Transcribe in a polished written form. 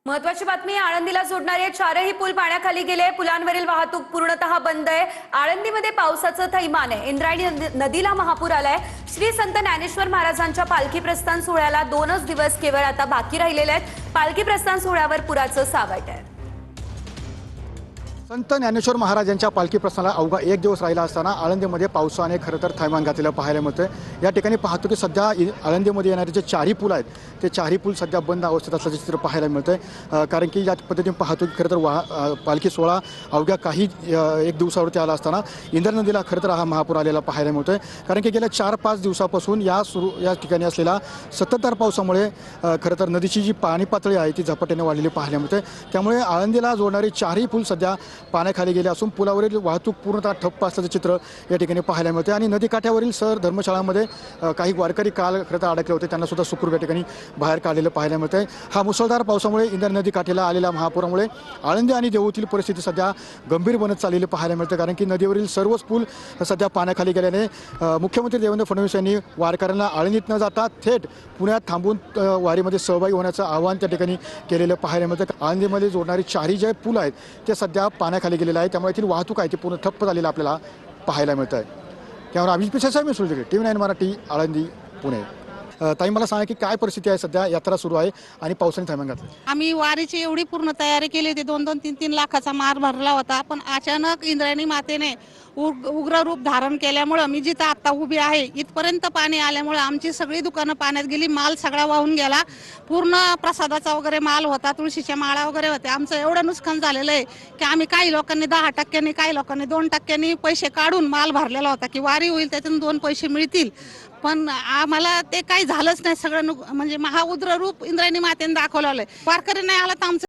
महत्वाची बातमी, आळंदीला जोडणारे चारही पूल पाण्याखाली गेले। पुलांवरील वाहतूक पूर्णतः बंद आहे। आळंदीमध्ये पावसाचं थैमान आहे। इंद्रायणी नदीला महापूर आलाय। श्री संत ज्ञानेश्वर महाराजांच्या पालखी प्रस्थान सोहळ्याला 2च दिवस केवळ आता बाकी राहिलेले आहेत। पालखी प्रस्थान सोहळ्यावर पुराचं सावट आहे। संत ज्ञानेश्वर महाराजांच्या पालखी प्रस्थानाला अवघा 1 दिवस राहिला असताना आळंदीमध्ये पावसाने खरं तर थैमान घातलेलं पाहायला मिळतं। या ठिकाणी पाहतो की सध्या आळंदीमध्ये येणारे जे चारही पूल आहेत ते चारही पूल सध्या बंद अवस्थेत असल्याचं चित्र पाहायला मिळतं। कारण की या पद्धतीने पाहतो की खरं तर पालखी सोहळा अवघ्या काही 1 दिवसावरती आला असताना इंद्रा नदीला खरं तर हा महापूर आलेला पाहायला मिळतोय। कारण की गेल्या 4-5 दिवसापासून या ठिकाणी असलेला सततधार पावसामुळे खरं तर नदीची जी पाणी पातळी आहे ती झपाट्याने वाढलेली पाहायला मिळते। त्यामुळे आळंदीला जोडणारे चारही पूल सध्या पाण्याखाली गेले असून पुलावरील वाहतूक पूर्णतः ठप्प असल्याचं चित्र या ठिकाणी पाहायला मिळते। आणि नदीकाठ्यावरील सर धर्मशाळांमध्ये काही वारकरी काल खरं तर अडकले होते, त्यांना सुद्धा सुखरूप या ठिकाणी बाहेर काढलेलं पाहायला मिळतंय। हा मुसळधार पावसामुळे इंद्रा नदी काठेला आलेल्या महापुरामुळे आळंदी आणि देहूतील परिस्थिती सध्या गंभीर बनत चाललेली पाहायला मिळते। कारण की नदीवरील सर्वच पूल सध्या पाण्याखाली गेल्याने मुख्यमंत्री देवेंद्र फडणवीस यांनी वारकऱ्यांना आळंदीत न जाता थेट पुण्यात थांबून वारीमध्ये सहभागी होण्याचं आवाहन त्या ठिकाणी केलेलं पाहायला मिळतं। आळंदीमध्ये जोडणारी चारही जे पूल आहेत ते सध्या पाण्याखाली गेलेलं आहे, त्यामुळे येथील वाहतूक आहे ती पूर्ण ठप्प झालेलं आपल्याला पाहायला मिळत आहे। त्यामुळे अभिजित पिसासाहेब मी सुरू TV9 मराठी, आळंदी, पुणे। ताई, मला सांगा की काय परिस्थिती आहे? सध्या यात्रा सुरू आहे आणि पावसाने थैमान घातलं। आम्ही वारीची एवढी पूर्ण तयारी केली होती, 2-2, 3-3 लाखाचा मार भरला होता, पण अचानक इंद्रायणी मातेने उग्र रूप धारण केल्यामुळे मी जिथं आता उभी आहे इथपर्यंत पाणी आल्यामुळे आमची सगळी दुकानं पाण्यात गेली, माल सगळा वाहून गेला। पूर्ण प्रसादाचा वगैरे माल होता, तुळशीच्या माळा वगैरे होत्या। आमचं एवढं नुकसान झालेलं आहे की आम्ही काही लोकांनी 10%, काही लोकांनी 2% पैसे काढून माल भरलेला होता की वारी होईल त्यातून 2 पैसे मिळतील, पण आम्हाला ते काही झालंच नाही। सगळं म्हणजे महाउग्र रूप इंद्रायणी मातेने दाखवलं। वारकरी नाही आला तर आमचं